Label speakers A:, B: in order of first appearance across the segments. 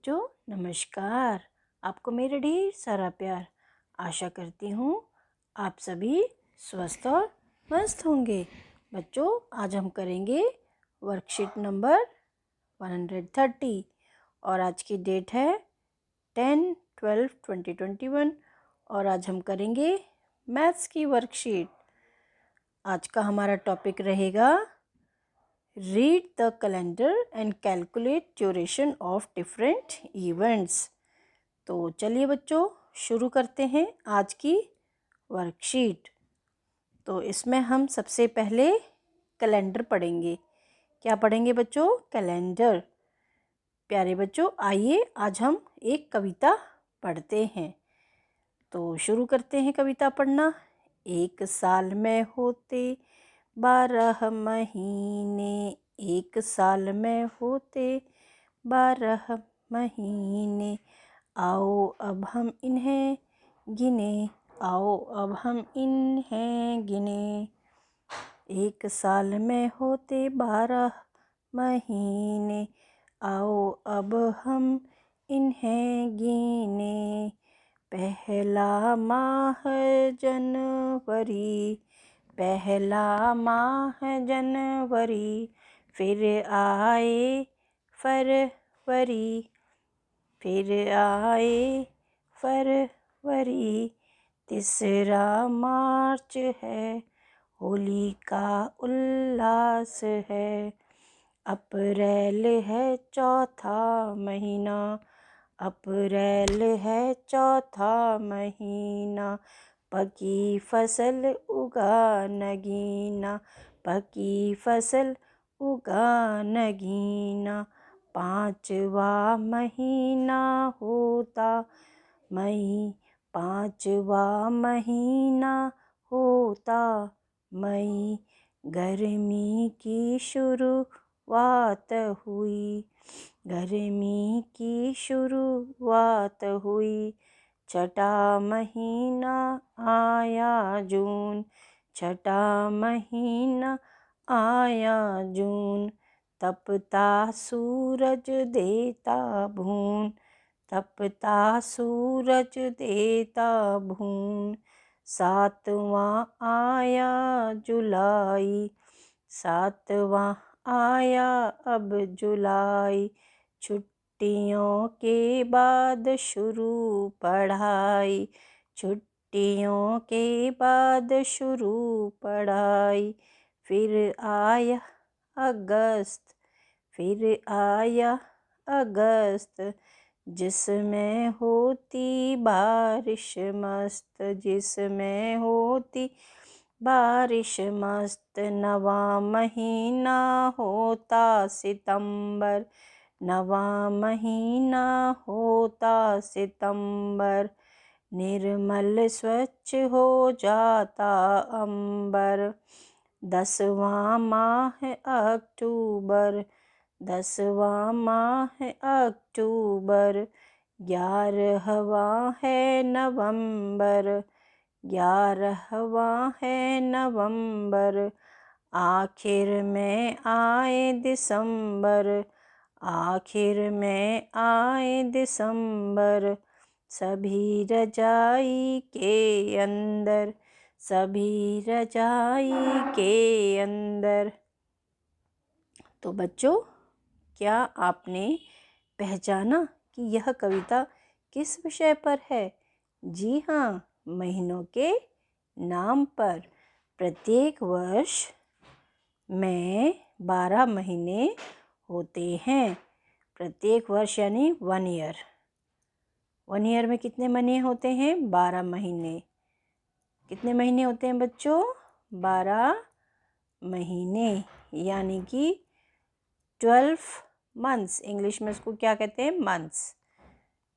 A: बच्चों, नमस्कार। आपको मेरा ढेर सारा प्यार। आशा करती हूँ आप सभी स्वस्थ और मस्त होंगे। बच्चों, आज हम करेंगे वर्कशीट नंबर 130 और आज की डेट है 10/12/2021 और आज हम करेंगे मैथ्स की वर्कशीट। आज का हमारा टॉपिक रहेगा read the calendar and calculate duration of different events. तो चलिए बच्चों, शुरू करते हैं आज की वर्कशीट। तो इसमें हम सबसे पहले कैलेंडर पढ़ेंगे। क्या पढ़ेंगे बच्चों? कैलेंडर। प्यारे बच्चों, आइए आज हम एक कविता पढ़ते हैं। तो शुरू करते हैं कविता पढ़ना। एक साल में होते 12 महीने, एक साल में होते 12 महीने, आओ अब हम इन्हें गिने, आओ अब हम इन्हें गिने। एक साल में होते 12 महीने, आओ अब हम इन्हें गिने। पहला माह जनवरी, पहला माह जनवरी, फिर आए फरवरी, फिर आए फरवरी, तीसरा मार्च है, होली का उल्लास है। अप्रैल है चौथा महीना, अप्रैल है चौथा महीना, पकी फसल उगा नगीना, पकी फसल उगा नगीना। पाँचवा महीना होता मई, पाँचवा महीना होता मई, गर्मी की शुरुआत हुई, गर्मी की शुरुआत हुई। छठा महीना आया जून, छठा महीना आया जून, तपता सूरज देता भून, तपता सूरज देता भून। सातवां आया जुलाई, सातवां आया अब जुलाई, छुट्टियों के बाद शुरू पढ़ाई, छुट्टियों के बाद शुरू पढ़ाई। फिर आया अगस्त, फिर आया अगस्त, जिसमें होती बारिश मस्त, जिसमें होती बारिश मस्त। नवां महीना होता सितंबर, नवां महीना होता सितंबर, निर्मल स्वच्छ हो जाता अंबर। दसवां माह अक्टूबर, दसवां माह अक्टूबर, 11वां है नवंबर, 11वां है नवंबर, आखिर में आए दिसंबर, आखिर में आए दिसंबर, सभी रजाई के अंदर, सभी रजाई के अंदर। तो बच्चों, क्या आपने पहचाना कि यह कविता किस विषय पर है? जी हाँ, महीनों के नाम पर। प्रत्येक वर्ष में 12 महीने होते हैं। प्रत्येक वर्ष यानी 1 ईयर। 1 ईयर में कितने महीने होते हैं? 12 महीने। कितने महीने होते हैं बच्चों? 12 महीने, यानी कि 12 मंथ्स। इंग्लिश में उसको क्या कहते हैं? मंथ्स।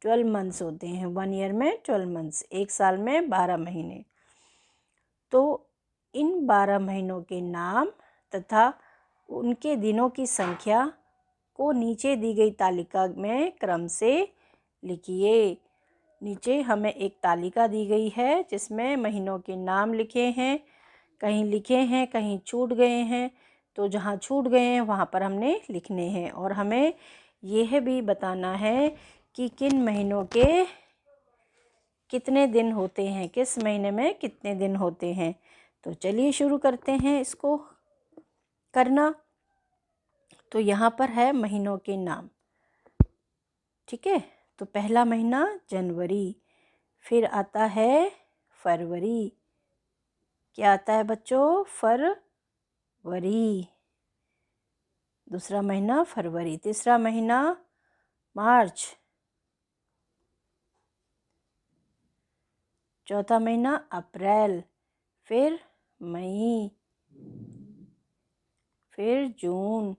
A: 12 मंथ्स होते हैं 1 ईयर में। 12 मंथ्स, एक साल में 12 महीने। तो इन 12 महीनों के नाम तथा उनके दिनों की संख्या को नीचे दी गई तालिका में क्रम से लिखिए। नीचे हमें एक तालिका दी गई है जिसमें महीनों के नाम लिखे हैं। कहीं लिखे हैं, कहीं छूट गए हैं। तो जहाँ छूट गए हैं वहाँ पर हमने लिखने हैं। और हमें यह भी बताना है कि किन महीनों के कितने दिन होते हैं, किस महीने में कितने दिन होते हैं। तो चलिए शुरू करते हैं इसको करना। तो यहाँ पर है महीनों के नाम, ठीक है। तो पहला महीना जनवरी, फिर आता है फरवरी। क्या आता है बच्चों? फरवरी। दूसरा महीना फरवरी। तीसरा महीना मार्च। चौथा महीना अप्रैल, फिर मई, फिर जून,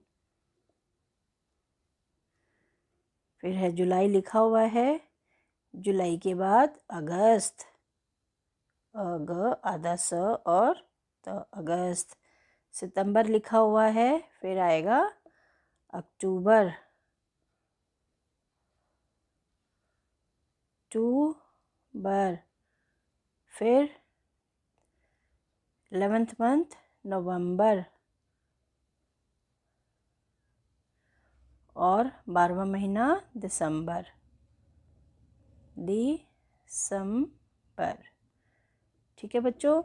A: फिर है जुलाई लिखा हुआ है। जुलाई के बाद अगस्त, अग आधा स और त, अगस्त। सितंबर लिखा हुआ है, फिर आएगा अक्टूबर, अक्टूबर, फिर 11th मंथ नवंबर, और 12वां महीना दिसंबर, दिसंबर। ठीक है बच्चों,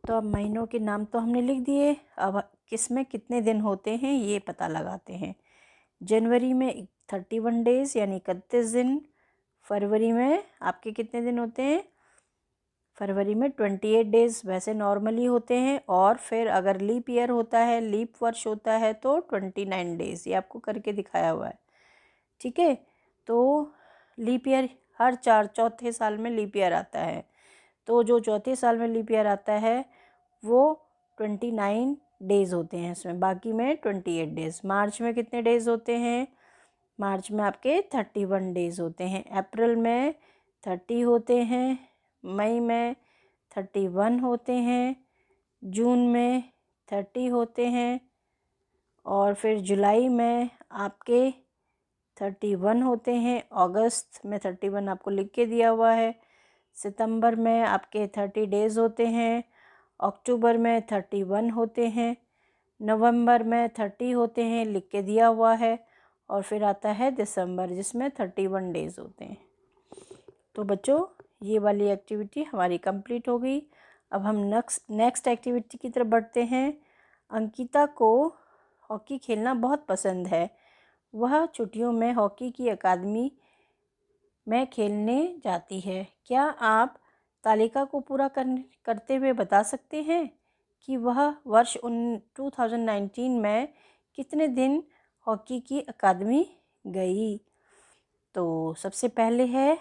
A: तो अब महीनों के नाम तो हमने लिख दिए। अब किसमें कितने दिन होते हैं ये पता लगाते हैं। जनवरी में 31 डेज यानी 31 दिन। फरवरी में आपके कितने दिन होते हैं? फरवरी में 28 डेज वैसे नॉर्मली होते हैं, और फिर अगर लीप ईयर होता है, लीप वर्ष होता है तो 29 डेज। ये आपको करके दिखाया हुआ है, ठीक है। तो लीप ईयर हर चौथे साल में लीप ईयर आता है। तो जो चौथे साल में लीप ईयर आता है वो 29 डेज होते हैं इसमें, बाकी में 28 डेज। मार्च में कितने डेज होते हैं? मार्च में आपके 31 डेज होते हैं। अप्रैल में 30 होते हैं, मई में 31 होते हैं, जून में 30 होते हैं, और फिर जुलाई में आपके 31 होते हैं। अगस्त में 31 आपको लिख के दिया हुआ है। सितंबर में आपके 30 डेज होते हैं। अक्टूबर में 31 होते हैं। नवंबर में 30 होते हैं, लिख के दिया हुआ है। और फिर आता है दिसंबर जिसमें 31 डेज होते हैं। तो बच्चों ये वाली एक्टिविटी हमारी कंप्लीट हो गई। अब हम नेक्स्ट एक्टिविटी की तरफ बढ़ते हैं। अंकिता को हॉकी खेलना बहुत पसंद है। वह छुट्टियों में हॉकी की अकादमी में खेलने जाती है। क्या आप तालिका को पूरा करते हुए बता सकते हैं कि वह वर्ष 2019 में कितने दिन हॉकी की अकादमी गई? तो सबसे पहले है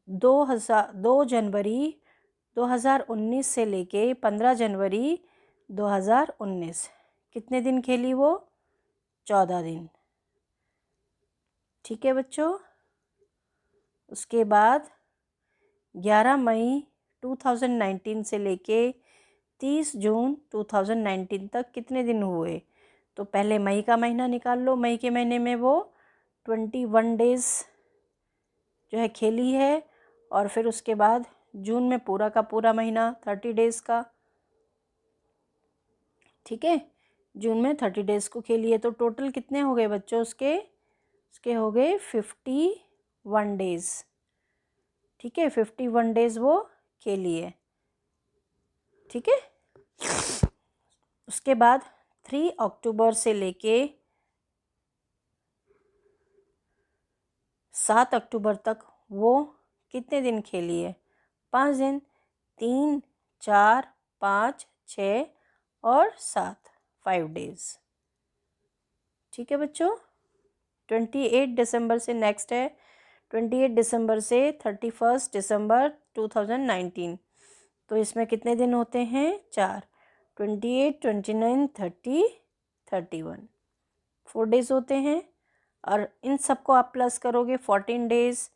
A: 2 जनवरी 2019 से लेके 15 जनवरी 2019 कितने दिन खेली वो? 14 दिन। ठीक है बच्चों। उसके बाद 11 मई 2019 से लेके 30 जून 2019 तक कितने दिन हुए? तो पहले मई का महीना निकाल लो। मई के महीने में वो 21 डेज जो है खेली है, और फिर उसके बाद जून में पूरा का पूरा महीना 30 डेज का, ठीक है। जून में 30 डेज को खेली है। तो टोटल कितने हो गए बच्चों उसके हो गए 51 डेज, ठीक है। 51 डेज वो खेली है, ठीक है। उसके बाद 3 अक्टूबर से लेके 7 अक्टूबर तक वो कितने दिन खेली है? 5 दिन। 3, 4, 5, 6 और 7, 5 डेज, ठीक है बच्चों। 28 दिसंबर से नेक्स्ट है। 28 दिसंबर से 31 दिसंबर 2019। तो इसमें कितने दिन होते हैं? 4। 28, 29, 30, 31, 4 डेज होते हैं। और इन सबको आप प्लस करोगे 14 डेज,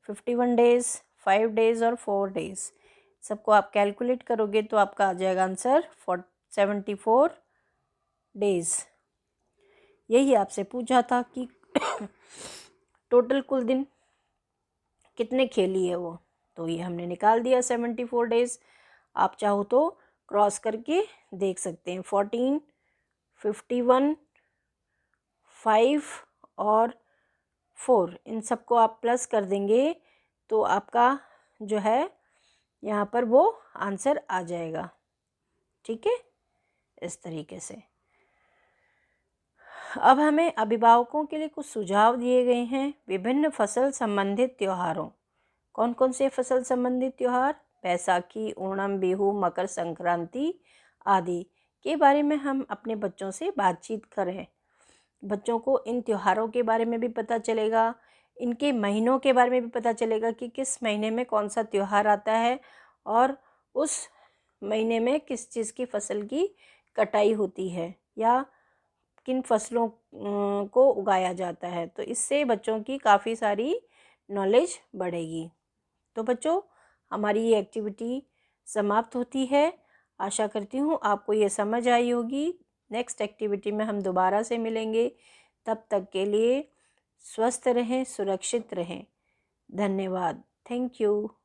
A: 51 डेज, 5 डेज और 4 डेज। सबको आप कैलकुलेट करोगे तो आपका आ जाएगा आंसर 74 डेज। यही आपसे पूछा था कि टोटल कुल दिन कितने खेली है वो, तो ये हमने निकाल दिया 74 डेज। आप चाहो तो क्रॉस करके देख सकते हैं। 14, 51, 5 और 4, इन सबको आप प्लस कर देंगे तो आपका जो है यहाँ पर वो आंसर आ जाएगा। ठीक है, इस तरीके से। अब हमें अभिभावकों के लिए कुछ सुझाव दिए गए हैं विभिन्न फसल संबंधित त्योहारों। कौन कौन से फसल संबंधित त्योहार? बैसाखी, ओणम, बिहू, मकर संक्रांति आदि के बारे में हम अपने बच्चों से बातचीत करें। बच्चों को इन त्योहारों के बारे में भी पता चलेगा, इनके महीनों के बारे में भी पता चलेगा कि किस महीने में कौन सा त्योहार आता है और उस महीने में किस चीज़ की फसल की कटाई होती है या किन फसलों को उगाया जाता है। तो इससे बच्चों की काफ़ी सारी नॉलेज बढ़ेगी। तो बच्चों, हमारी ये एक्टिविटी समाप्त होती है। आशा करती हूँ आपको ये समझ आई होगी। नेक्स्ट एक्टिविटी में हम दोबारा से मिलेंगे। तब तक के लिए स्वस्थ रहें, सुरक्षित रहें। धन्यवाद। Thank you.